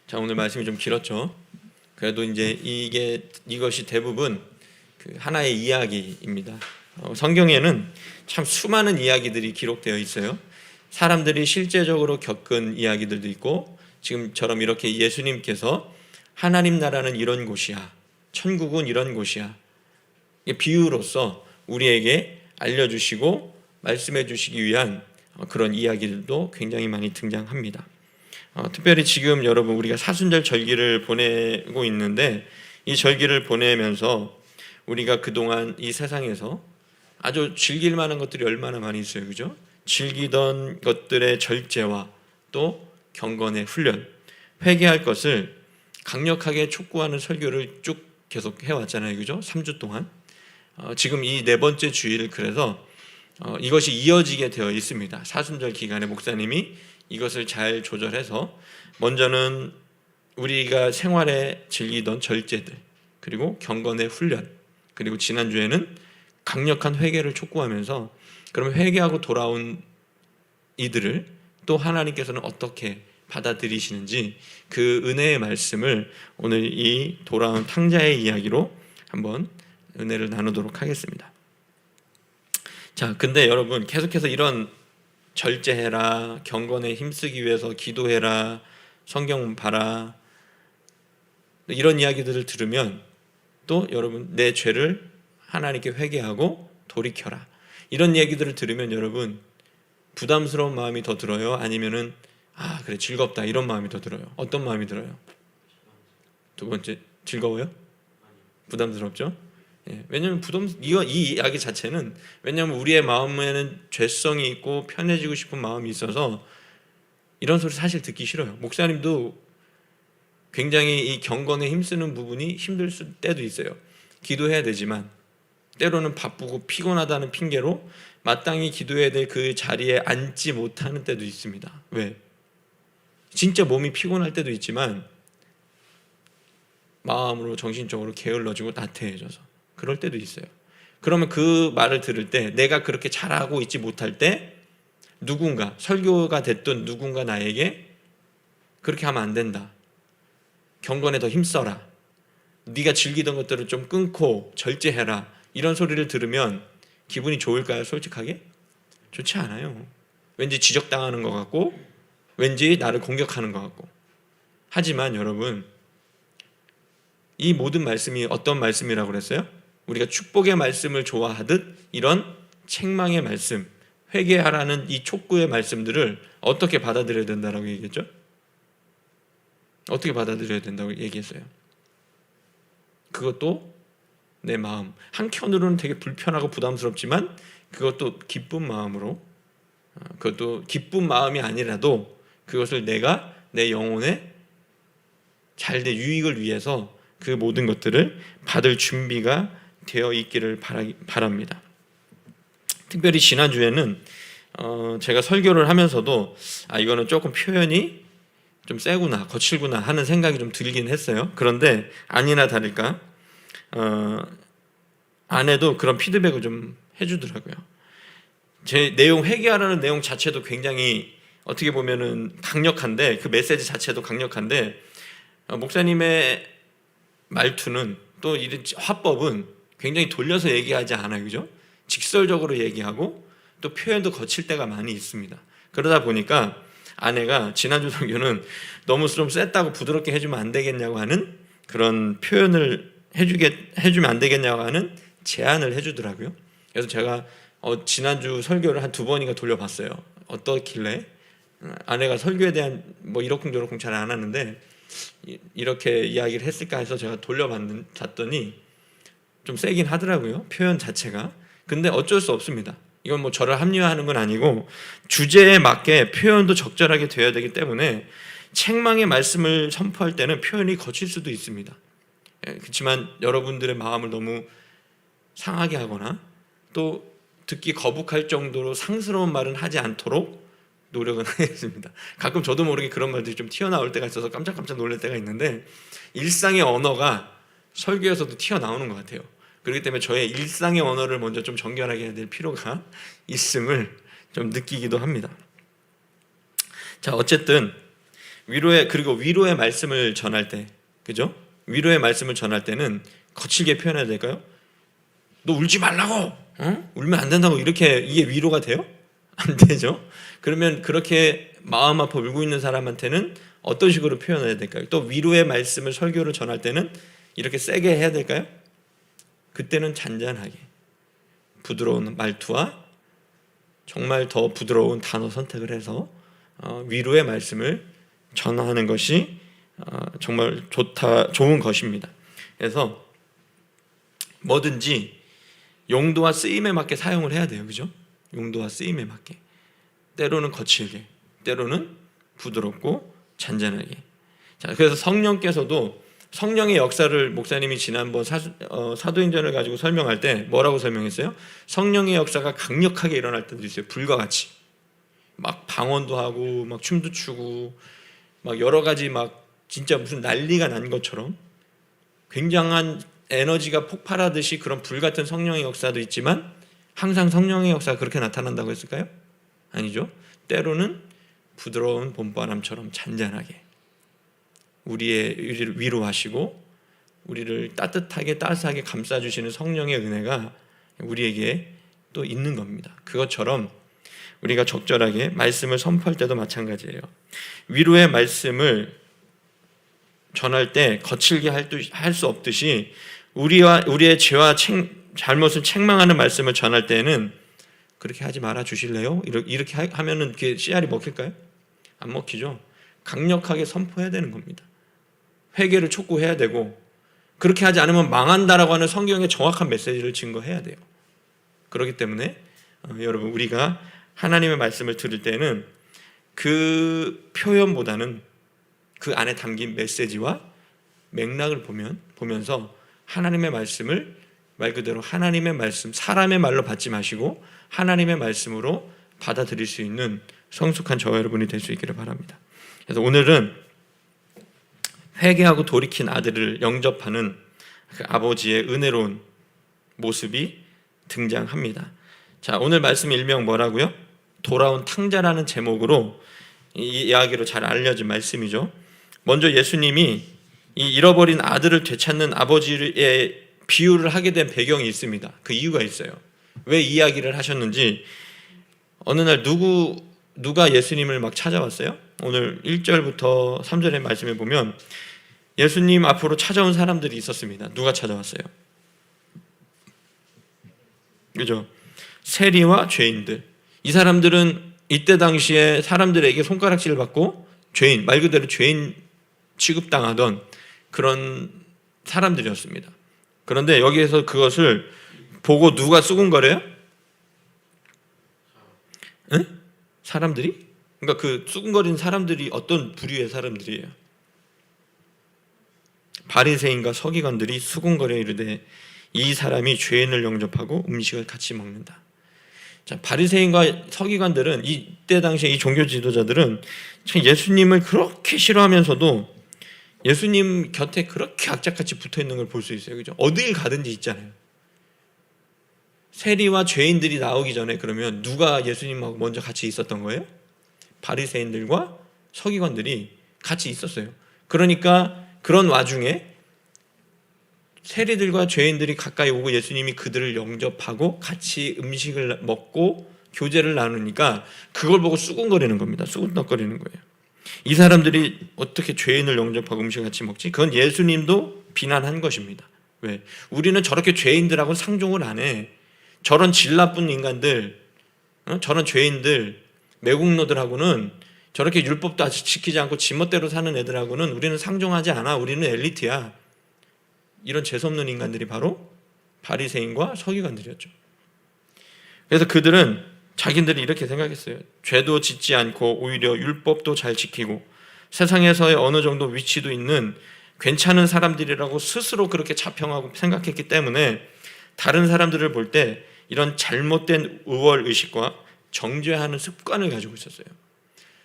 자, 오늘 말씀이 좀 길었죠. 그래도 이제 이것이 대부분 그 하나의 이야기입니다. 성경에는 참 수많은 이야기들이 기록되어 있어요. 사람들이 실제적으로 겪은 이야기들도 있고, 지금처럼 이렇게 예수님께서 하나님 나라는 이런 곳이야, 천국은 이런 곳이야, 비유로서 우리에게 알려주시고 말씀해 주시기 위한 그런 이야기들도 굉장히 많이 등장합니다. 특별히 지금 여러분 우리가 사순절 절기를 보내고 있는데, 이 절기를 보내면서 우리가 그동안 이 세상에서 아주 즐길 만한 것들이 얼마나 많이 있어요, 그죠? 즐기던 것들의 절제와 또 경건의 훈련, 회개할 것을 강력하게 촉구하는 설교를 쭉 계속 해왔잖아요, 그죠? 3주 동안. 지금 이 네 번째 주일, 그래서 이것이 이어지게 되어 있습니다. 사순절 기간에 목사님이 이것을 잘 조절해서 먼저는 우리가 생활에 즐기던 절제들, 그리고 경건의 훈련, 그리고 지난주에는 강력한 회개를 촉구하면서 그러면 회개하고 돌아온 이들을 또 하나님께서는 어떻게 받아들이시는지 그 은혜의 말씀을 오늘 이 돌아온 탕자의 이야기로 한번 은혜를 나누도록 하겠습니다. 자, 근데 여러분 계속해서 이런 절제해라, 경건에 힘쓰기 위해서 기도해라, 성경 봐라, 이런 이야기들을 들으면 또 여러분 내 죄를 하나님께 회개하고 돌이켜라, 이런 얘기들을 들으면 여러분 부담스러운 마음이 더 들어요? 아니면은 그래 즐겁다, 이런 마음이 더 들어요? 어떤 마음이 들어요? 두 번째, 즐거워요? 부담스럽죠? 왜냐하면 이 이야기 자체는, 왜냐하면 우리의 마음에는 죄성이 있고 편해지고 싶은 마음이 있어서 이런 소리 사실 듣기 싫어요. 목사님도 굉장히 이 경건에 힘쓰는 부분이 힘들 때도 있어요. 기도해야 되지만 때로는 바쁘고 피곤하다는 핑계로 마땅히 기도해야 될 그 자리에 앉지 못하는 때도 있습니다. 왜? 진짜 몸이 피곤할 때도 있지만 마음으로 정신적으로 게을러지고 나태해져서 그럴 때도 있어요. 그러면 그 말을 들을 때, 내가 그렇게 잘하고 있지 못할 때 누군가, 설교가 됐던 누군가 나에게 그렇게 하면 안 된다, 경건에 더 힘써라, 네가 즐기던 것들을 좀 끊고 절제해라, 이런 소리를 들으면 기분이 좋을까요? 솔직하게? 좋지 않아요. 왠지 지적당하는 것 같고, 왠지 나를 공격하는 것 같고. 하지만 여러분, 이 모든 말씀이 어떤 말씀이라고 그랬어요? 우리가 축복의 말씀을 좋아하듯 이런 책망의 말씀, 회개하라는 이 촉구의 말씀들을 어떻게 받아들여야 된다고 얘기했죠? 어떻게 받아들여야 된다고 얘기했어요? 그것도 내 마음, 한켠으로는 되게 불편하고 부담스럽지만 그것도 기쁜 마음으로, 그것도 기쁜 마음이 아니라도 그것을 내가 내 영혼에 잘된 유익을 위해서 그 모든 것들을 받을 준비가 되어 있기를 바랍니다. 특별히 지난주에는 제가 설교를 하면서도 이거는 조금 표현이 좀 세구나, 거칠구나 하는 생각이 좀 들긴 했어요. 그런데 아니나 다를까 아내도 그런 피드백을 좀 해주더라고요. 제 내용, 회개하라는 내용 자체도 굉장히 어떻게 보면은 강력한데, 그 메시지 자체도 강력한데 목사님의 말투는, 또 이 화법은 굉장히 돌려서 얘기하지 않아요, 그죠? 직설적으로 얘기하고 또 표현도 거칠 때가 많이 있습니다. 그러다 보니까 아내가 지난주 설교는 너무 좀 셌다고 부드럽게 해주면 안 되겠냐고 하는 그런 표현을 해주면 안 되겠냐고 하는 제안을 해주더라고요. 그래서 제가 지난주 설교를 한 2번인가 돌려봤어요. 어떻길래 아내가 설교에 대한 뭐 이러쿵저러쿵 잘 안 하는데 이렇게 이야기를 했을까 해서 제가 돌려봤더니 좀 세긴 하더라고요, 표현 자체가. 근데 어쩔 수 없습니다. 이건 뭐 저를 합리화하는 건 아니고 주제에 맞게 표현도 적절하게 되어야 되기 때문에 책망의 말씀을 선포할 때는 표현이 거칠 수도 있습니다. 그렇지만 여러분들의 마음을 너무 상하게 하거나 또 듣기 거북할 정도로 상스러운 말은 하지 않도록 노력은 하겠습니다. 가끔 저도 모르게 그런 말들이 좀 튀어나올 때가 있어서 깜짝깜짝 놀랄 때가 있는데, 일상의 언어가 설교에서도 튀어나오는 것 같아요. 그렇기 때문에 저의 일상의 언어를 먼저 좀 정결하게 해야 될 필요가 있음을 좀 느끼기도 합니다. 자, 어쨌든 그리고 위로의 말씀을 전할 때, 그죠? 위로의 말씀을 전할 때는 거칠게 표현해야 될까요? 너 울지 말라고, 울면 안 된다고, 이렇게 이게 위로가 돼요? 안 되죠. 그러면 그렇게 마음 아파 울고 있는 사람한테는 어떤 식으로 표현해야 될까요? 또 위로의 말씀을, 설교를 전할 때는 이렇게 세게 해야 될까요? 그때는 잔잔하게 부드러운 말투와 정말 더 부드러운 단어 선택을 해서 위로의 말씀을 전하는 것이 정말 좋은 것입니다. 그래서 뭐든지 용도와 쓰임에 맞게 사용을 해야 돼요. 그죠? 용도와 쓰임에 맞게. 때로는 거칠게, 때로는 부드럽고 잔잔하게. 자, 그래서 성령께서도, 성령의 역사를 목사님이 지난번 사도행전을 가지고 설명할 때 뭐라고 설명했어요? 성령의 역사가 강력하게 일어날 때도 있어요. 불과 같이 막 방언도 하고 막 춤도 추고 막 여러 가지 막 진짜 무슨 난리가 난 것처럼 굉장한 에너지가 폭발하듯이 그런 불같은 성령의 역사도 있지만, 항상 성령의 역사가 그렇게 나타난다고 했을까요? 아니죠. 때로는 부드러운 봄바람처럼 잔잔하게 우리를 위로하시고 우리를 따뜻하게 따스하게 감싸주시는 성령의 은혜가 우리에게 또 있는 겁니다. 그것처럼 우리가 적절하게 말씀을 선포할 때도 마찬가지예요. 위로의 말씀을 전할 때 거칠게 할 수 없듯이 우리의 죄와 잘못을 책망하는 말씀을 전할 때는 그렇게 하지 말아 주실래요? 이렇게 하면은 그게 씨알이 먹힐까요? 안 먹히죠. 강력하게 선포해야 되는 겁니다. 회개를 촉구해야 되고, 그렇게 하지 않으면 망한다라고 하는 성경의 정확한 메시지를 증거해야 돼요. 그렇기 때문에 여러분, 우리가 하나님의 말씀을 들을 때는 그 표현보다는 그 안에 담긴 메시지와 맥락을 보면서 하나님의 말씀을 말 그대로 하나님의 말씀, 사람의 말로 받지 마시고 하나님의 말씀으로 받아들일 수 있는 성숙한 저와 여러분이 될 수 있기를 바랍니다. 그래서 오늘은 회개하고 돌이킨 아들을 영접하는 그 아버지의 은혜로운 모습이 등장합니다. 자, 오늘 말씀 일명 뭐라고요? 돌아온 탕자라는 제목으로 이 이야기로 잘 알려진 말씀이죠. 먼저 예수님이 이 잃어버린 아들을 되찾는 아버지의 비유를 하게 된 배경이 있습니다. 그 이유가 있어요. 왜 이 이야기를 하셨는지. 어느 날 누가 예수님을 막 찾아왔어요. 오늘 1절부터 3절의 말씀에 보면 예수님 앞으로 찾아온 사람들이 있었습니다. 누가 찾아왔어요? 그죠? 세리와 죄인들. 이 사람들은 이때 당시에 사람들에게 손가락질을 받고 죄인, 말 그대로 죄인 취급당하던 그런 사람들이었습니다. 그런데 여기에서 그것을 보고 누가 수군거려요? 에? 사람들이? 그러니까 그 수군거리는 사람들이 어떤 부류의 사람들이에요? 바리새인과 서기관들이 수군거려 이르되 이 사람이 죄인을 영접하고 음식을 같이 먹는다. 자, 바리새인과 서기관들은 이때 당시에 이 종교 지도자들은 예수님을 그렇게 싫어하면서도 예수님 곁에 그렇게 악착같이 붙어 있는 걸 볼 수 있어요. 그죠? 어딜 가든지 있잖아요. 세리와 죄인들이 나오기 전에 그러면 누가 예수님하고 먼저 같이 있었던 거예요? 바리새인들과 서기관들이 같이 있었어요. 그러니까 그런 와중에 세리들과 죄인들이 가까이 오고 예수님이 그들을 영접하고 같이 음식을 먹고 교제를 나누니까 그걸 보고 수군거리는 겁니다. 수군덕거리는 거예요. 이 사람들이 어떻게 죄인을 영접하고 음식을 같이 먹지? 그건 예수님도 비난한 것입니다. 왜? 우리는 저렇게 죄인들하고 상종을 안 해. 저런 질 나쁜 인간들, 저런 죄인들, 매국노들하고는, 저렇게 율법도 아직 지키지 않고 지멋대로 사는 애들하고는 우리는 상종하지 않아. 우리는 엘리트야. 이런 재수없는 인간들이 바로 바리새인과 서기관들이었죠. 그래서 그들은 자기들이 이렇게 생각했어요. 죄도 짓지 않고 오히려 율법도 잘 지키고 세상에서의 어느 정도 위치도 있는 괜찮은 사람들이라고 스스로 그렇게 자평하고 생각했기 때문에 다른 사람들을 볼 때 이런 잘못된 우월의식과 정죄하는 습관을 가지고 있었어요.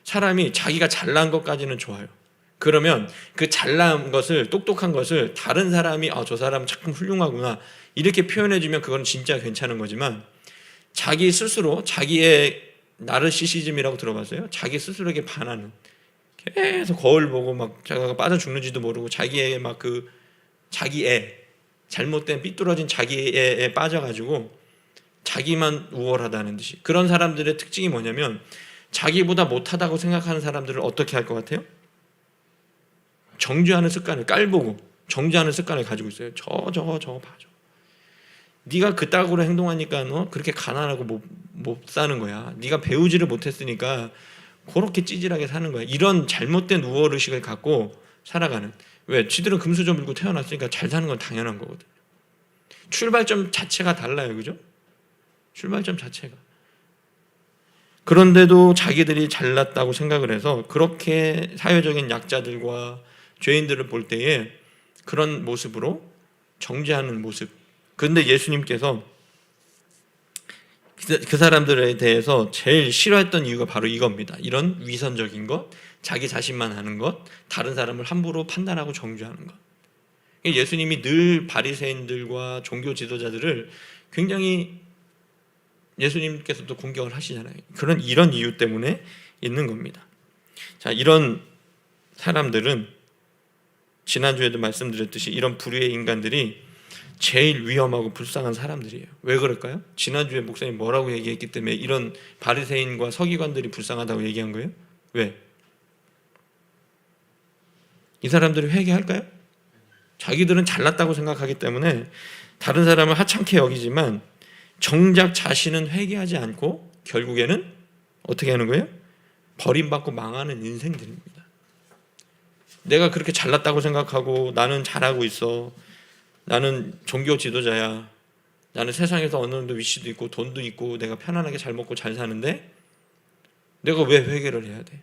사람이 자기가 잘난 것까지는 좋아요. 그러면 그 잘난 것을, 똑똑한 것을 다른 사람이 저 사람 참 훌륭하구나 이렇게 표현해주면 그건 진짜 괜찮은 거지만, 자기 스스로, 자기의 나르시시즘이라고 들어봤어요? 자기 스스로에게 반하는, 계속 거울 보고 막 자기가 빠져 죽는지도 모르고 자기의 막 자기 애, 잘못된 삐뚤어진 자기 애에 빠져가지고 자기만 우월하다는 듯이. 그런 사람들의 특징이 뭐냐면 자기보다 못하다고 생각하는 사람들을 어떻게 할 것 같아요? 정죄하는 습관을, 깔보고 정죄하는 습관을 가지고 있어요. 저거 봐줘. 네가 그따구로 행동하니까 너 그렇게 가난하고 못 사는 거야. 네가 배우지를 못했으니까 그렇게 찌질하게 사는 거야. 이런 잘못된 우월의식을 갖고 살아가는. 왜? 쥐들은 금수저 물고 태어났으니까 잘 사는 건 당연한 거거든. 출발점 자체가 달라요. 그죠? 출발점 자체가. 그런데도 자기들이 잘났다고 생각을 해서 그렇게 사회적인 약자들과 죄인들을 볼 때에 그런 모습으로 정죄하는 모습. 그런데 예수님께서 그 사람들에 대해서 제일 싫어했던 이유가 바로 이겁니다. 이런 위선적인 것, 자기 자신만 하는 것, 다른 사람을 함부로 판단하고 정죄하는 것. 예수님이 늘 바리새인들과 종교 지도자들을 굉장히 예수님께서도 공격을 하시잖아요. 이런 이유 때문에 있는 겁니다. 자, 이런 사람들은 지난주에도 말씀드렸듯이 이런 부류의 인간들이 제일 위험하고 불쌍한 사람들이에요. 왜 그럴까요? 지난주에 목사님 뭐라고 얘기했기 때문에 이런 바리새인과 서기관들이 불쌍하다고 얘기한 거예요? 왜? 이 사람들이 회개할까요? 자기들은 잘났다고 생각하기 때문에 다른 사람을 하찮게 여기지만 정작 자신은 회개하지 않고 결국에는 어떻게 하는 거예요? 버림받고 망하는 인생들입니다. 내가 그렇게 잘났다고 생각하고 나는 잘하고 있어. 나는 종교 지도자야. 나는 세상에서 어느 정도 위치도 있고 돈도 있고 내가 편안하게 잘 먹고 잘 사는데 내가 왜 회개를 해야 돼?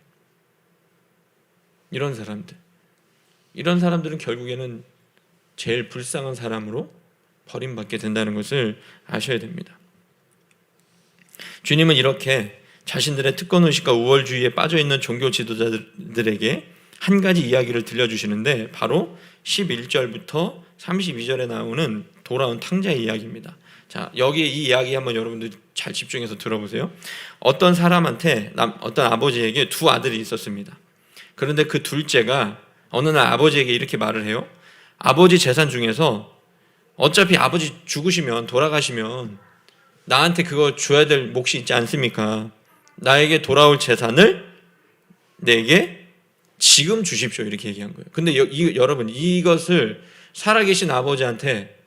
이런 사람들은 결국에는 제일 불쌍한 사람으로 버림받게 된다는 것을 아셔야 됩니다. 주님은 이렇게 자신들의 특권의식과 우월주의에 빠져있는 종교 지도자들에게 한 가지 이야기를 들려주시는데 바로 11절부터 32절에 나오는 돌아온 탕자의 이야기입니다. 자, 여기 이 이야기 한번 여러분들 잘 집중해서 들어보세요. 어떤 사람한테 어떤 아버지에게 두 아들이 있었습니다. 그런데 그 둘째가 어느 날 아버지에게 이렇게 말을 해요. 아버지 재산 중에서 어차피 아버지 죽으시면 돌아가시면 나한테 그거 줘야 될 몫이 있지 않습니까? 나에게 돌아올 재산을 내게 지금 주십시오. 이렇게 얘기한 거예요. 근데 여러분 이것을 살아계신 아버지한테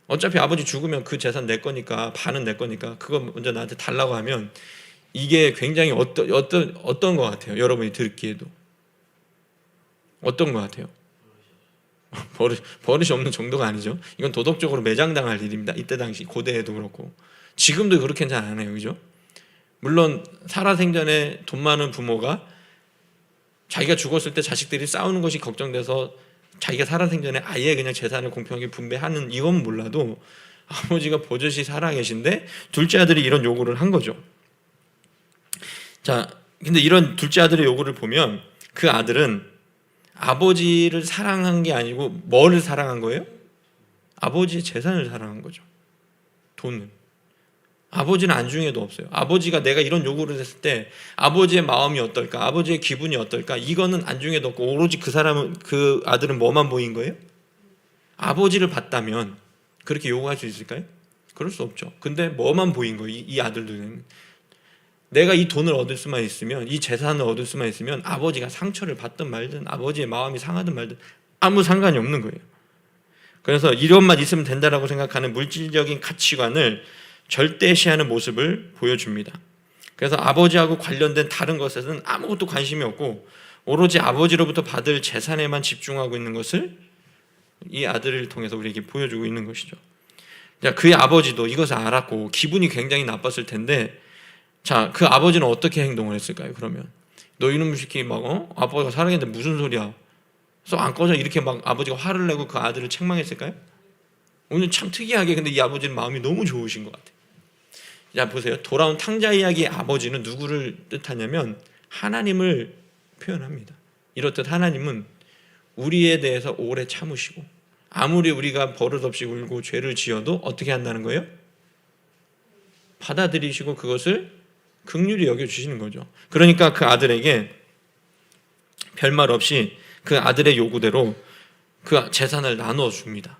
어차피 아버지 죽으면 그 재산 내 거니까 반은 내 거니까 그거 먼저 나한테 달라고 하면 이게 굉장히 어떤 것 같아요? 여러분이 듣기에도 어떤 것 같아요? 버릇이 없는 정도가 아니죠. 이건 도덕적으로 매장당할 일입니다. 이때 당시 고대에도 그렇고 지금도 그렇게는 잘 안 해요. 그죠? 물론 살아생전에 돈 많은 부모가 자기가 죽었을 때 자식들이 싸우는 것이 걱정돼서 자기가 살아생전에 아예 그냥 재산을 공평하게 분배하는 이건 몰라도 아버지가 버젓이 살아계신데 둘째 아들이 이런 요구를 한 거죠. 자, 근데 이런 둘째 아들의 요구를 보면 그 아들은 아버지를 사랑한 게 아니고 뭐를 사랑한 거예요? 아버지의 재산을 사랑한 거죠. 돈을. 아버지는 안중에도 없어요. 아버지가 내가 이런 요구를 했을 때 아버지의 마음이 어떨까? 아버지의 기분이 어떨까? 이거는 안중에도 없고 오로지 그 아들은 뭐만 보인 거예요? 아버지를 봤다면 그렇게 요구할 수 있을까요? 그럴 수 없죠. 근데 뭐만 보인 거예요? 이 아들들은. 내가 이 돈을 얻을 수만 있으면, 이 재산을 얻을 수만 있으면 아버지가 상처를 받든 말든 아버지의 마음이 상하든 말든 아무 상관이 없는 거예요. 그래서 이것만 있으면 된다라고 생각하는 물질적인 가치관을 절대시하는 모습을 보여줍니다. 그래서 아버지하고 관련된 다른 것에는 아무것도 관심이 없고 오로지 아버지로부터 받을 재산에만 집중하고 있는 것을 이 아들을 통해서 우리에게 보여주고 있는 것이죠. 자, 그의 아버지도 이것을 알았고 기분이 굉장히 나빴을 텐데 자, 그 아버지는 어떻게 행동을 했을까요? 그러면 너 이놈의 새끼 막 아빠가 살아있는데 무슨 소리야? 써 안 꺼져 이렇게 막 아버지가 화를 내고 그 아들을 책망했을까요? 오늘 참 특이하게 근데 이 아버지는 마음이 너무 좋으신 것 같아요. 자, 보세요. 돌아온 탕자 이야기의 아버지는 누구를 뜻하냐면 하나님을 표현합니다. 이렇듯 하나님은 우리에 대해서 오래 참으시고 아무리 우리가 버릇없이 울고 죄를 지어도 어떻게 한다는 거예요? 받아들이시고 그것을 긍휼히 여겨주시는 거죠. 그러니까 그 아들에게 별말 없이 그 아들의 요구대로 그 재산을 나누어 줍니다.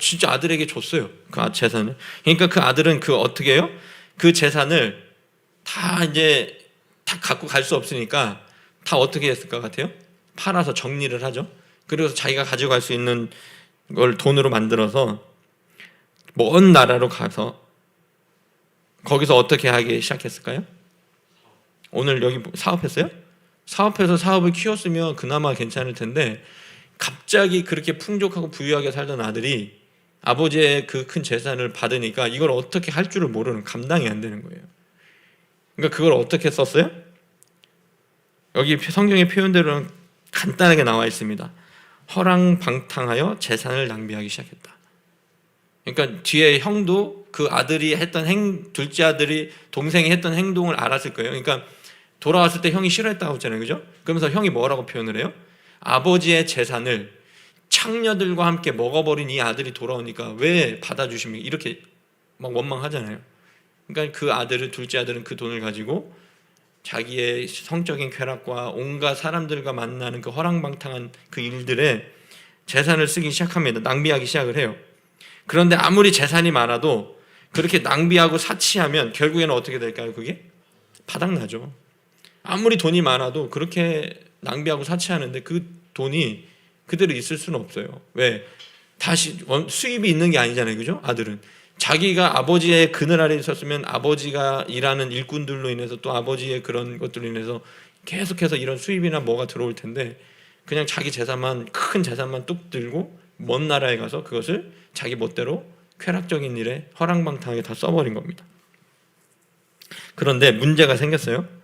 진짜 아들에게 줬어요. 그 재산을. 그러니까 그 아들은 어떻게 해요? 그 재산을 다 이제 다 갖고 갈 수 없으니까 다 어떻게 했을 것 같아요? 팔아서 정리를 하죠. 그래서 자기가 가져갈 수 있는 걸 돈으로 만들어서 먼 나라로 가서 거기서 어떻게 하기 시작했을까요? 오늘 여기 사업했어요? 사업해서 사업을 키웠으면 그나마 괜찮을 텐데 갑자기 그렇게 풍족하고 부유하게 살던 아들이 아버지의 그 큰 재산을 받으니까 이걸 어떻게 할 줄을 모르는, 감당이 안 되는 거예요. 그러니까 그걸 어떻게 썼어요? 여기 성경의 표현대로는 간단하게 나와 있습니다. 허랑방탕하여 재산을 낭비하기 시작했다. 그러니까 뒤에 형도 그 아들이 했던 둘째 아들이 동생이 했던 행동을 알았을 거예요. 그러니까 돌아왔을 때 형이 싫어했다고 했잖아요, 그죠? 그러면서 형이 뭐라고 표현을 해요? 아버지의 재산을 창녀들과 함께 먹어버린 이 아들이 돌아오니까 왜 받아주십니까? 이렇게 막 원망하잖아요. 그러니까 그 아들은, 둘째 아들은 그 돈을 가지고 자기의 성적인 쾌락과 온갖 사람들과 만나는 그 허랑방탕한 그 일들에 재산을 쓰기 시작합니다. 낭비하기 시작을 해요. 그런데 아무리 재산이 많아도 그렇게 낭비하고 사치하면 결국에는 어떻게 될까요? 그게 바닥나죠. 아무리 돈이 많아도 그렇게 낭비하고 사치하는데 그 돈이 그대로 있을 수는 없어요. 왜? 다시 수입이 있는 게 아니잖아요, 그죠? 아들은 자기가 아버지의 그늘 아래 있었으면 아버지가 일하는 일꾼들로 인해서 또 아버지의 그런 것들로 인해서 계속해서 이런 수입이나 뭐가 들어올 텐데 그냥 자기 재산만, 큰 재산만 뚝 들고 먼 나라에 가서 그것을 자기 멋대로 쾌락적인 일에 허랑방탕하게 다 써버린 겁니다. 그런데 문제가 생겼어요.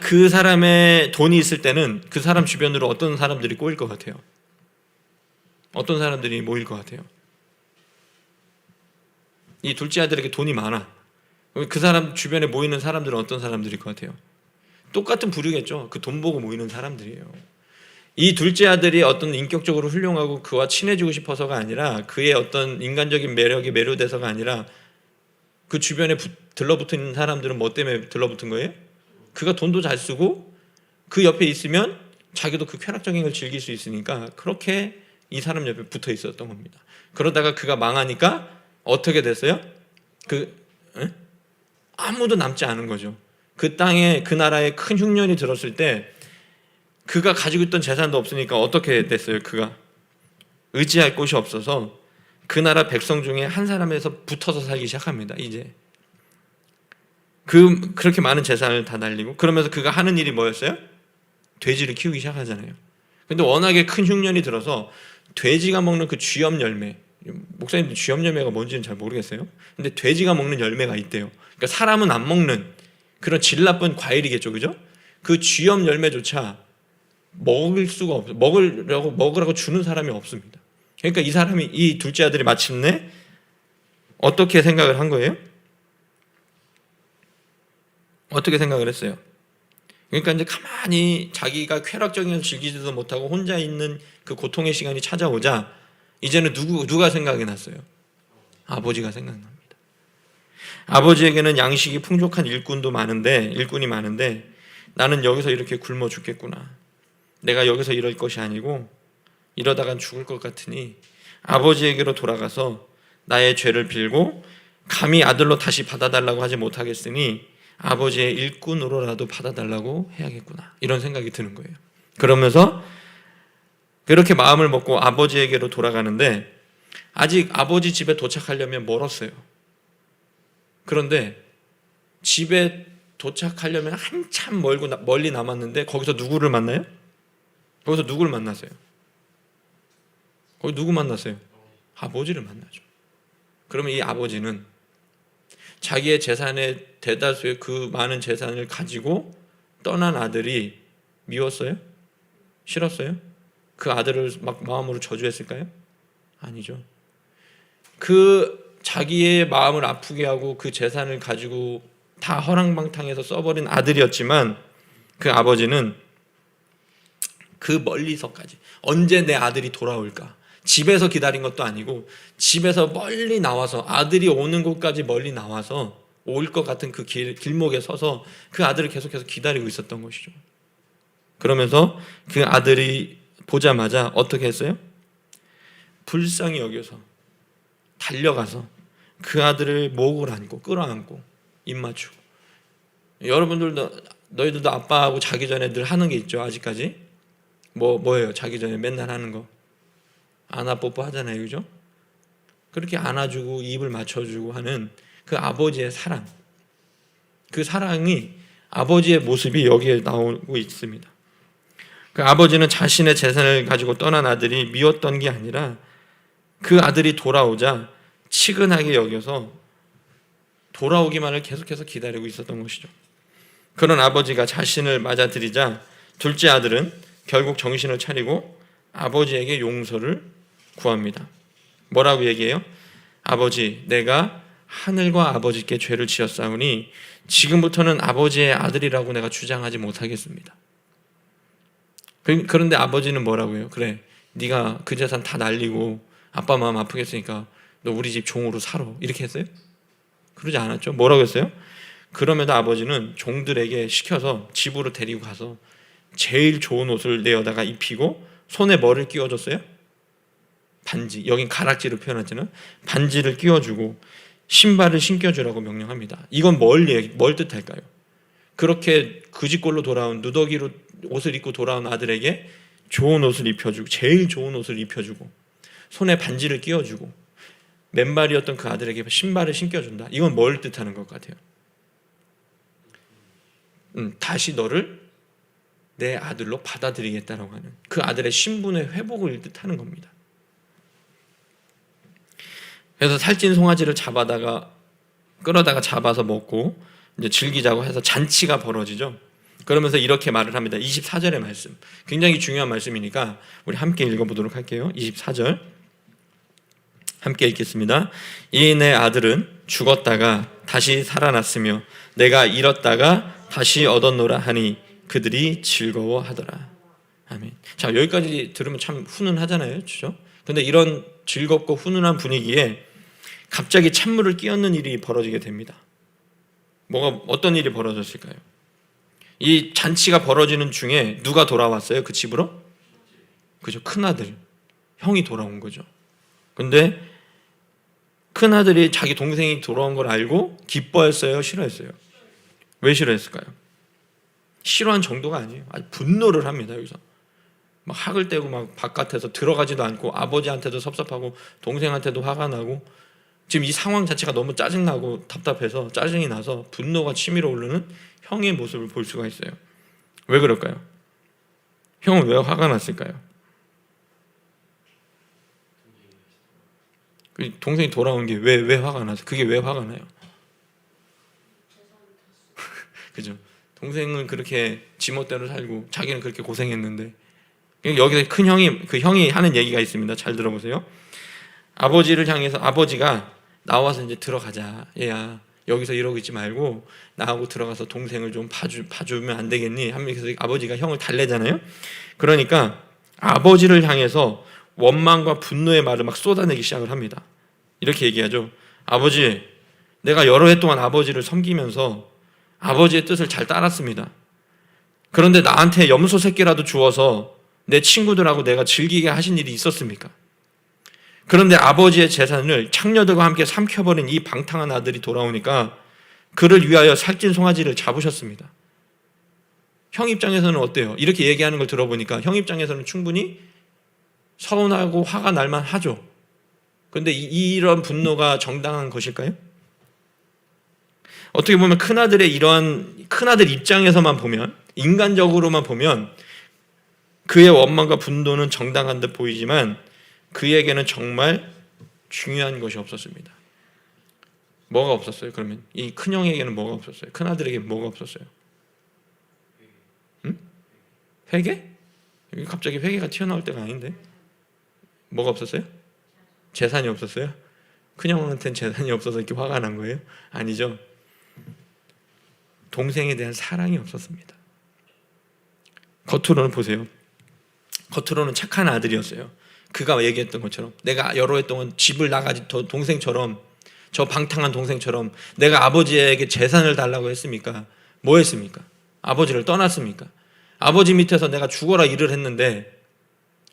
그 사람의 돈이 있을 때는 그 사람 주변으로 어떤 사람들이 꼬일 것 같아요? 어떤 사람들이 모일 것 같아요? 이 둘째 아들에게 돈이 많아. 그 사람 주변에 모이는 사람들은 어떤 사람들일 것 같아요? 똑같은 부류겠죠. 그 돈 보고 모이는 사람들이에요. 이 둘째 아들이 어떤 인격적으로 훌륭하고 그와 친해지고 싶어서가 아니라 그의 어떤 인간적인 매력에 매료돼서가 아니라 그 주변에 들러붙은 있는 사람들은 뭐 때문에 들러붙은 거예요? 그가 돈도 잘 쓰고 그 옆에 있으면 자기도 그 쾌락적인 걸 즐길 수 있으니까 그렇게 이 사람 옆에 붙어 있었던 겁니다. 그러다가 그가 망하니까 어떻게 됐어요? 아무도 남지 않은 거죠. 그 땅에, 그 나라에 큰 흉년이 들었을 때 그가 가지고 있던 재산도 없으니까 어떻게 됐어요? 그가 의지할 곳이 없어서 그 나라 백성 중에 한 사람에서 붙어서 살기 시작합니다. 이제 그렇게 많은 재산을 다 날리고, 그러면서 그가 하는 일이 뭐였어요? 돼지를 키우기 시작하잖아요. 근데 워낙에 큰 흉년이 들어서 돼지가 먹는 그 쥐염 열매, 목사님들 쥐염 열매가 뭔지는 잘 모르겠어요. 근데 돼지가 먹는 열매가 있대요. 그러니까 사람은 안 먹는 그런 질 나쁜 과일이겠죠, 그죠? 그 쥐염 열매조차 먹을 수가 없어요. 먹으라고 주는 사람이 없습니다. 그러니까 이 둘째 아들이 마침내 어떻게 생각을 한 거예요? 어떻게 생각을 했어요? 그러니까 이제 가만히 자기가 쾌락적인 걸 즐기지도 못하고 혼자 있는 그 고통의 시간이 찾아오자 이제는 누가 생각이 났어요? 아버지가 생각납니다. 아버지에게는 양식이 풍족한 일꾼이 많은데 나는 여기서 이렇게 굶어 죽겠구나. 내가 여기서 이럴 것이 아니고 이러다간 죽을 것 같으니 아버지에게로 돌아가서 나의 죄를 빌고 감히 아들로 다시 받아달라고 하지 못하겠으니 아버지의 일꾼으로라도 받아달라고 해야겠구나. 이런 생각이 드는 거예요. 그러면서 그렇게 마음을 먹고 아버지에게로 돌아가는데 아직 아버지 집에 도착하려면 멀었어요. 그런데 집에 도착하려면 한참 멀리 남았는데 거기서 누구를 만나요? 거기서 누구를 만났어요? 거기 누구 만났어요? 아버지를 만나죠. 그러면 이 아버지는 자기의 재산의 대다수의 그 많은 재산을 가지고 떠난 아들이 미웠어요? 싫었어요? 그 아들을 막 마음으로 저주했을까요? 아니죠. 그 자기의 마음을 아프게 하고 그 재산을 가지고 다 허랑방탕해서 써버린 아들이었지만 그 아버지는 그 멀리서까지 언제 내 아들이 돌아올까? 집에서 기다린 것도 아니고 집에서 멀리 나와서 아들이 오는 곳까지 멀리 나와서 올 것 같은 그 길목에 서서 그 아들을 계속해서 기다리고 있었던 것이죠. 그러면서 그 아들이 보자마자 어떻게 했어요? 불쌍히 여겨서 달려가서 그 아들을 목을 안고 끌어안고 입 맞추고. 여러분들도 너희들도 아빠하고 자기 전에 늘 하는 게 있죠. 아직까지 뭐예요? 자기 전에 맨날 하는 거 안아 뽀뽀 하잖아요, 그죠? 그렇게 안아주고 입을 맞춰주고 하는 그 아버지의 사랑, 그 사랑이 아버지의 모습이 여기에 나오고 있습니다. 그 아버지는 자신의 재산을 가지고 떠난 아들이 미웠던 게 아니라 그 아들이 돌아오자 치근하게 여겨서 돌아오기만을 계속해서 기다리고 있었던 것이죠. 그런 아버지가 자신을 맞아들이자 둘째 아들은 결국 정신을 차리고 아버지에게 용서를 구합니다. 뭐라고 얘기해요? 아버지, 내가 하늘과 아버지께 죄를 지었사오니 지금부터는 아버지의 아들이라고 내가 주장하지 못하겠습니다. 그런데 아버지는 뭐라고 해요? 그래, 네가 그 재산 다 날리고 아빠 마음 아프겠으니까 너 우리 집 종으로 살아. 이렇게 했어요? 그러지 않았죠. 뭐라고 했어요? 그럼에도 아버지는 종들에게 시켜서 집으로 데리고 가서 제일 좋은 옷을 내어다가 입히고 손에 뭐를 끼워줬어요? 반지. 여긴 가락지로 표현하잖아요. 반지를 끼워주고 신발을 신겨주라고 명령합니다. 이건 뭘 뜻할까요? 그렇게 그 집꼴로 돌아온, 누더기로 옷을 입고 돌아온 아들에게 좋은 옷을 입혀주고, 제일 좋은 옷을 입혀주고 손에 반지를 끼워주고 맨발이었던 그 아들에게 신발을 신겨준다. 이건 뭘 뜻하는 것 같아요? 다시 너를 내 아들로 받아들이겠다라고 하는 그 아들의 신분의 회복을 뜻하는 겁니다. 그래서 살찐 송아지를 끌어다가 잡아서 먹고 이제 즐기자고 해서 잔치가 벌어지죠. 그러면서 이렇게 말을 합니다. 24절의 말씀, 굉장히 중요한 말씀이니까 우리 함께 읽어보도록 할게요. 24절 함께 읽겠습니다. 이 내 아들은 죽었다가 다시 살아났으며 내가 잃었다가 다시 얻었노라 하니 그들이 즐거워하더라. 아멘. 자, 여기까지 들으면 참 훈훈하잖아요, 그렇죠? 근데 이런 즐겁고 훈훈한 분위기에 갑자기 찬물을 끼얹는 일이 벌어지게 됩니다. 어떤 일이 벌어졌을까요? 이 잔치가 벌어지는 중에 누가 돌아왔어요? 그 집으로? 그죠? 큰아들, 형이 돌아온 거죠. 근데 큰아들이 자기 동생이 돌아온 걸 알고 기뻐했어요? 싫어했어요? 왜 싫어했을까요? 싫어한 정도가 아니에요. 아주 분노를 합니다. 여기서 막 학을 떼고 막 바깥에서 들어가지도 않고 아버지한테도 섭섭하고 동생한테도 화가 나고 지금 이 상황 자체가 너무 짜증나고 답답해서 짜증이 나서 분노가 치밀어 오르는 형의 모습을 볼 수가 있어요. 왜 그럴까요? 형은 왜 화가 났을까요? 동생이 돌아온 게 왜 화가 나서 그게 왜 화가 나요? 그죠? 동생은 그렇게 지멋대로 살고 자기는 그렇게 고생했는데 여기서 큰 형이 그 형이 하는 얘기가 있습니다. 잘 들어보세요. 아버지를 향해서 아버지가 나와서 이제 들어가자. 얘야 여기서 이러고 있지 말고 나하고 들어가서 동생을 좀 봐주면 안 되겠니? 하면서 아버지가 형을 달래잖아요. 그러니까 아버지를 향해서 원망과 분노의 말을 막 쏟아내기 시작을 합니다. 이렇게 얘기하죠. 아버지, 내가 여러 해 동안 아버지를 섬기면서 아버지의 뜻을 잘 따랐습니다. 그런데 나한테 염소 새끼라도 주어서 내 친구들하고 내가 즐기게 하신 일이 있었습니까? 그런데 아버지의 재산을 창녀들과 함께 삼켜버린 이 방탕한 아들이 돌아오니까 그를 위하여 살찐 송아지를 잡으셨습니다. 형 입장에서는 어때요? 이렇게 얘기하는 걸 들어보니까 형 입장에서는 충분히 서운하고 화가 날만 하죠. 그런데 이런 분노가 정당한 것일까요? 어떻게 보면 큰아들 입장에서만 보면, 인간적으로만 보면 그의 원망과 분노는 정당한 듯 보이지만 그에게는 정말 중요한 것이 없었습니다. 뭐가 없었어요? 그러면 이 큰형에게는 뭐가 없었어요? 큰아들에게 뭐가 없었어요? 회개? 여기 갑자기 회개가 튀어나올 때가 아닌데 뭐가 없었어요? 재산이 없었어요? 큰형한테는 재산이 없어서 이렇게 화가 난 거예요? 아니죠. 동생에 대한 사랑이 없었습니다. 겉으로는 보세요. 겉으로는 착한 아들이었어요. 그가 얘기했던 것처럼 내가 여러 해 동안 집을 나가지 동생처럼, 저 방탕한 동생처럼 내가 아버지에게 재산을 달라고 했습니까? 뭐 했습니까? 아버지를 떠났습니까? 아버지 밑에서 내가 죽어라 일을 했는데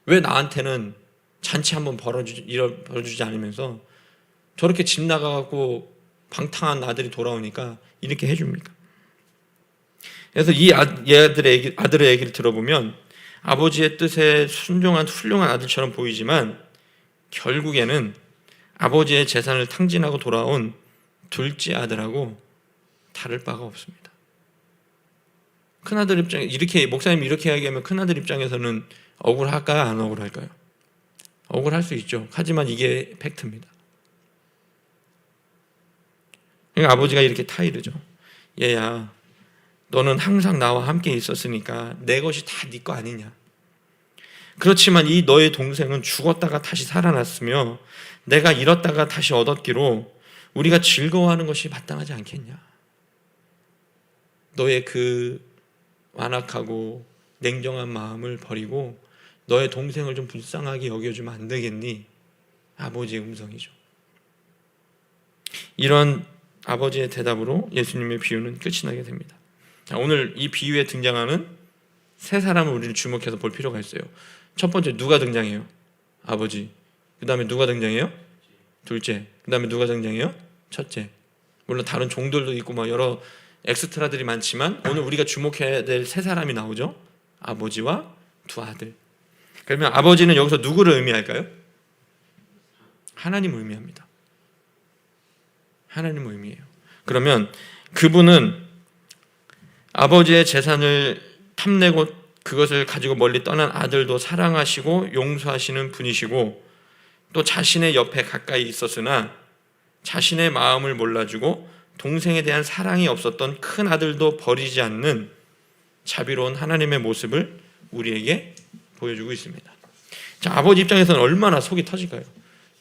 왜 나한테는 잔치 한번 벌어주지 않으면서 저렇게 집 나가고 방탕한 아들이 돌아오니까 이렇게 해줍니까? 그래서 이 아들의 얘기를 들어보면 아버지의 뜻에 순종한 훌륭한 아들처럼 보이지만 결국에는 아버지의 재산을 탕진하고 돌아온 둘째 아들하고 다를 바가 없습니다. 큰아들 입장에 이렇게 목사님이 이렇게 이야기하면 큰아들 입장에서는 억울할까요? 안 억울할까요? 억울할 수 있죠. 하지만 이게 팩트입니다. 그러니까 아버지가 이렇게 타이르죠. 얘야, 너는 항상 나와 함께 있었으니까 내 것이 다 네 거 아니냐. 그렇지만 이 너의 동생은 죽었다가 다시 살아났으며 내가 잃었다가 다시 얻었기로 우리가 즐거워하는 것이 마땅하지 않겠냐. 너의 그 완악하고 냉정한 마음을 버리고 너의 동생을 좀 불쌍하게 여겨주면 안 되겠니? 아버지의 음성이죠. 이런 아버지의 대답으로 예수님의 비유는 끝이 나게 됩니다. 자, 오늘 이 비유에 등장하는 세 사람을 우리를 주목해서 볼 필요가 있어요. 첫 번째, 누가 등장해요? 아버지. 그 다음에 누가 등장해요? 둘째. 그 다음에 누가 등장해요? 첫째. 물론 다른 종들도 있고 막 여러 엑스트라들이 많지만 오늘 우리가 주목해야 될 세 사람이 나오죠. 아버지와 두 아들. 그러면 아버지는 여기서 누구를 의미할까요? 하나님을 의미합니다. 하나님을 의미해요. 그러면 그분은 아버지의 재산을 탐내고 그것을 가지고 멀리 떠난 아들도 사랑하시고 용서하시는 분이시고 또 자신의 옆에 가까이 있었으나 자신의 마음을 몰라주고 동생에 대한 사랑이 없었던 큰 아들도 버리지 않는 자비로운 하나님의 모습을 우리에게 보여주고 있습니다. 자, 아버지 입장에서는 얼마나 속이 터질까요?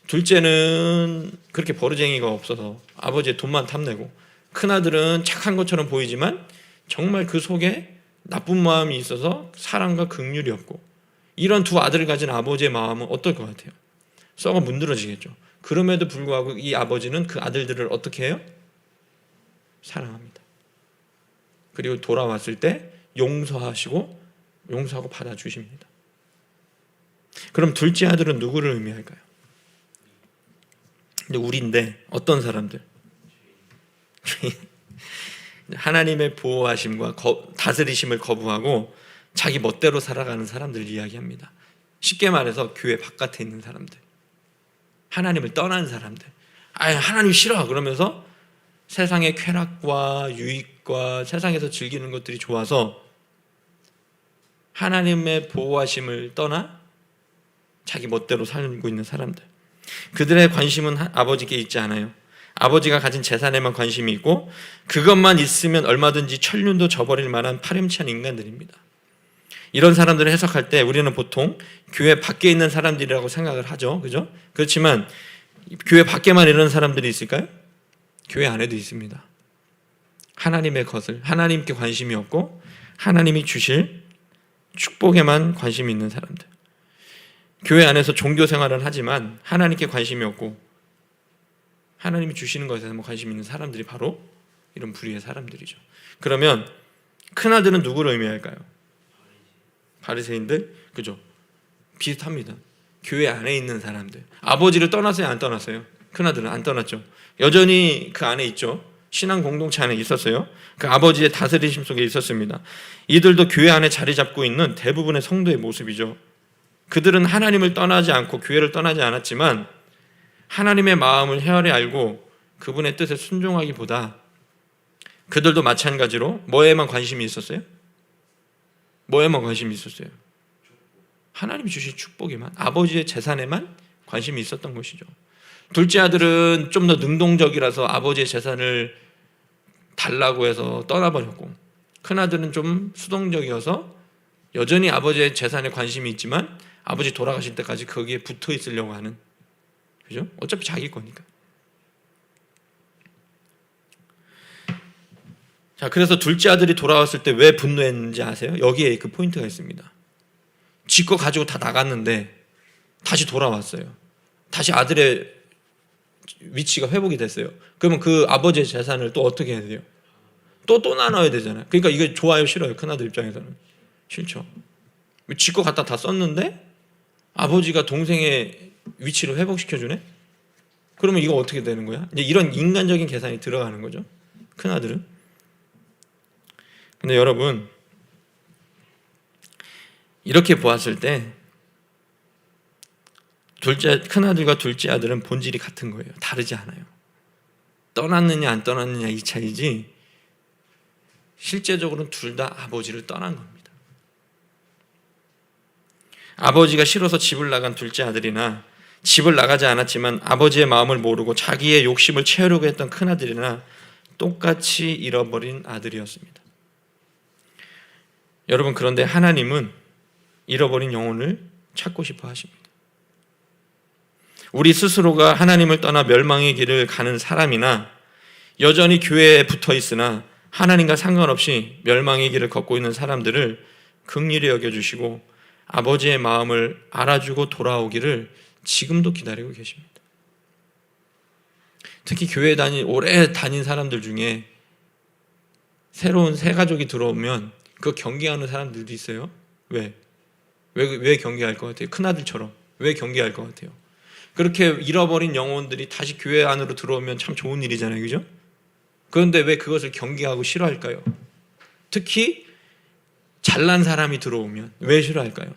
둘째는 그렇게 버르쟁이가 없어서 아버지의 돈만 탐내고 큰아들은 착한 것처럼 보이지만 정말 그 속에 나쁜 마음이 있어서 사랑과 긍휼이 없고 이런 두 아들을 가진 아버지의 마음은 어떨 것 같아요? 썩어 문드러지겠죠. 그럼에도 불구하고 이 아버지는 그 아들들을 어떻게 해요? 사랑합니다. 그리고 돌아왔을 때 용서하고 받아주십니다. 그럼 둘째 아들은 누구를 의미할까요? 근데 우리인데 어떤 사람들? 하나님의 보호하심과 다스리심을 거부하고 자기 멋대로 살아가는 사람들을 이야기합니다. 쉽게 말해서 교회 바깥에 있는 사람들, 하나님을 떠난 사람들. 하나님 싫어 그러면서 세상의 쾌락과 유익과 세상에서 즐기는 것들이 좋아서 하나님의 보호하심을 떠나 자기 멋대로 살고 있는 사람들. 그들의 관심은 아버지께 있지 않아요. 아버지가 가진 재산에만 관심이 있고 그것만 있으면 얼마든지 천륜도 저버릴 만한 파렴치한 인간들입니다. 이런 사람들을 해석할 때 우리는 보통 교회 밖에 있는 사람들이라고 생각을 하죠. 그죠? 그렇지만 교회 밖에만 이런 사람들이 있을까요? 교회 안에도 있습니다. 하나님의 것을, 하나님께 관심이 없고 하나님이 주실 축복에만 관심이 있는 사람들. 교회 안에서 종교 생활을 하지만 하나님께 관심이 없고 하나님이 주시는 것에만 관심 있는 사람들이 바로 이런 부류의 사람들이죠. 그러면 큰아들은 누구를 의미할까요? 바리새인들? 그죠? 비슷합니다. 교회 안에 있는 사람들. 아버지를 떠났어요? 안 떠났어요? 큰아들은 안 떠났죠. 여전히 그 안에 있죠. 신앙 공동체 안에 있었어요. 그 아버지의 다스리심 속에 있었습니다. 이들도 교회 안에 자리 잡고 있는 대부분의 성도의 모습이죠. 그들은 하나님을 떠나지 않고 교회를 떠나지 않았지만 하나님의 마음을 헤아려 알고 그분의 뜻에 순종하기보다 그들도 마찬가지로 뭐에만 관심이 있었어요? 뭐에만 관심이 있었어요? 하나님이 주신 축복에만, 아버지의 재산에만 관심이 있었던 것이죠. 둘째 아들은 좀 더 능동적이라서 아버지의 재산을 달라고 해서 떠나버렸고 큰아들은 좀 수동적이어서 여전히 아버지의 재산에 관심이 있지만 아버지 돌아가실 때까지 거기에 붙어 있으려고 하는, 그죠? 어차피 자기 거니까. 자, 그래서 둘째 아들이 돌아왔을 때 왜 분노했는지 아세요? 여기에 그 포인트가 있습니다. 지 거 가지고 다 나갔는데 다시 돌아왔어요. 다시 아들의 위치가 회복이 됐어요. 그러면 그 아버지의 재산을 또 어떻게 해야 돼요? 또 나눠야 되잖아요. 그러니까 이게 좋아요, 싫어요? 큰아들 입장에서는 싫죠. 지 거 갖다 다 썼는데 아버지가 동생의 위치를 회복시켜주네? 그러면 이거 어떻게 되는 거야? 이제 이런 인간적인 계산이 들어가는 거죠, 큰아들은. 근데 여러분, 이렇게 보았을 때 큰아들과 둘째 아들은 본질이 같은 거예요. 다르지 않아요. 떠났느냐 안 떠났느냐 이 차이지, 실제적으로는 둘 다 아버지를 떠난 겁니다. 아버지가 싫어서 집을 나간 둘째 아들이나 집을 나가지 않았지만 아버지의 마음을 모르고 자기의 욕심을 채우려고 했던 큰아들이나 똑같이 잃어버린 아들이었습니다. 여러분, 그런데 하나님은 잃어버린 영혼을 찾고 싶어 하십니다. 우리 스스로가 하나님을 떠나 멸망의 길을 가는 사람이나 여전히 교회에 붙어 있으나 하나님과 상관없이 멸망의 길을 걷고 있는 사람들을 긍휼히 여겨주시고 아버지의 마음을 알아주고 돌아오기를 지금도 기다리고 계십니다. 특히 교회 오래 다닌 사람들 중에 새로운 새 가족이 들어오면 그거 경계하는 사람들도 있어요. 왜 경계할 것 같아요? 큰아들처럼 왜 경계할 것 같아요? 그렇게 잃어버린 영혼들이 다시 교회 안으로 들어오면 참 좋은 일이잖아요, 그죠? 그런데 왜 그것을 경계하고 싫어할까요? 특히 잘난 사람이 들어오면 왜 싫어할까요?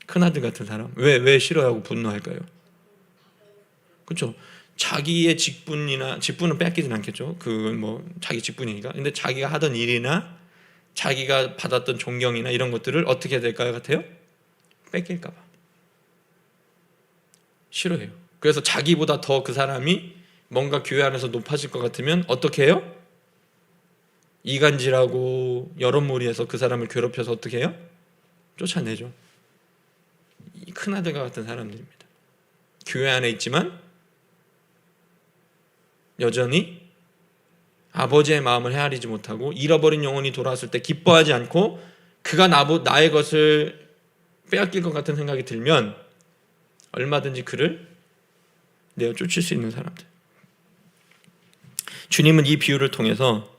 큰아들 같은 사람 왜 싫어하고 분노할까요? 그렇죠? 자기의 직분은 뺏기진 않겠죠. 그건 뭐 자기 직분이니까. 근데 자기가 하던 일이나 자기가 받았던 존경이나 이런 것들을 어떻게 해야 될까요? 같아요? 뺏길까 봐 싫어해요. 그래서 자기보다 더 그 사람이 뭔가 교회 안에서 높아질 것 같으면 어떻게 해요? 이간질하고 여론몰이해서 그 사람을 괴롭혀서 어떻게 해요? 쫓아내죠. 이 큰아들과 같은 사람들입니다. 교회 안에 있지만 여전히 아버지의 마음을 헤아리지 못하고 잃어버린 영혼이 돌아왔을 때 기뻐하지 않고 그가 나의 것을 빼앗길 것 같은 생각이 들면 얼마든지 그를 내어 쫓을 수 있는 사람들. 주님은 이 비유를 통해서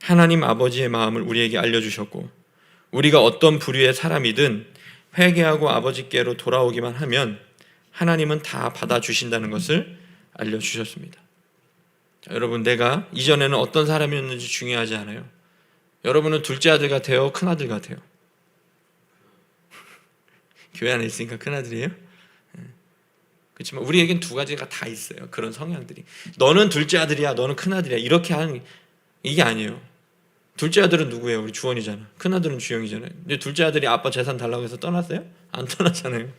하나님 아버지의 마음을 우리에게 알려주셨고 우리가 어떤 부류의 사람이든 회개하고 아버지께로 돌아오기만 하면 하나님은 다 받아주신다는 것을 알려주셨습니다. 자, 여러분, 내가 이전에는 어떤 사람이었는지 중요하지 않아요. 여러분은 둘째 아들 같아요? 큰아들 같아요? 교회 안에 있으니까 큰아들이에요? 그렇지만 우리에겐 두 가지가 다 있어요. 그런 성향들이. 너는 둘째 아들이야, 너는 큰아들이야, 이렇게 하는 이게 아니에요. 둘째 아들은 누구예요? 우리 주원이잖아. 큰아들은 주영이잖아요. 근데 둘째 아들이 아빠 재산 달라고 해서 떠났어요? 안 떠났잖아요.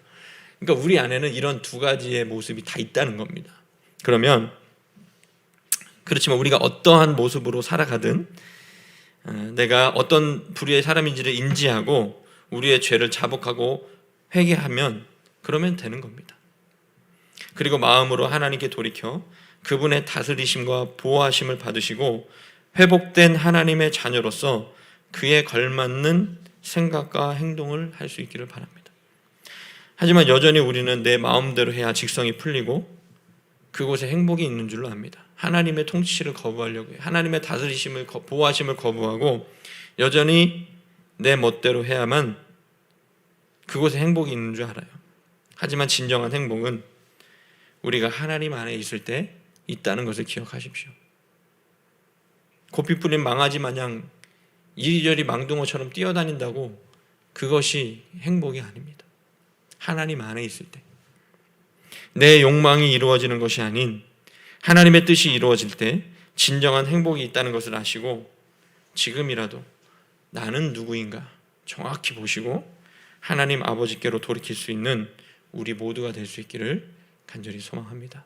그러니까 우리 안에는 이런 두 가지의 모습이 다 있다는 겁니다. 그러면 그렇지만 우리가 어떠한 모습으로 살아가든 내가 어떤 부류의 사람인지를 인지하고 우리의 죄를 자복하고 회개하면 그러면 되는 겁니다. 그리고 마음으로 하나님께 돌이켜 그분의 다스리심과 보호하심을 받으시고 회복된 하나님의 자녀로서 그에 걸맞는 생각과 행동을 할 수 있기를 바랍니다. 하지만 여전히 우리는 내 마음대로 해야 직성이 풀리고 그곳에 행복이 있는 줄로 압니다. 하나님의 통치를 거부하려고 해요. 하나님의 다스리심을 보호하심을 거부하고 여전히 내 멋대로 해야만 그곳에 행복이 있는 줄 알아요. 하지만 진정한 행복은 우리가 하나님 안에 있을 때 있다는 것을 기억하십시오. 고삐 뿌린 망아지 마냥 이리저리 망둥어처럼 뛰어다닌다고 그것이 행복이 아닙니다. 하나님 안에 있을 때 내 욕망이 이루어지는 것이 아닌 하나님의 뜻이 이루어질 때 진정한 행복이 있다는 것을 아시고 지금이라도 나는 누구인가 정확히 보시고 하나님 아버지께로 돌이킬 수 있는 우리 모두가 될 수 있기를 간절히 소망합니다.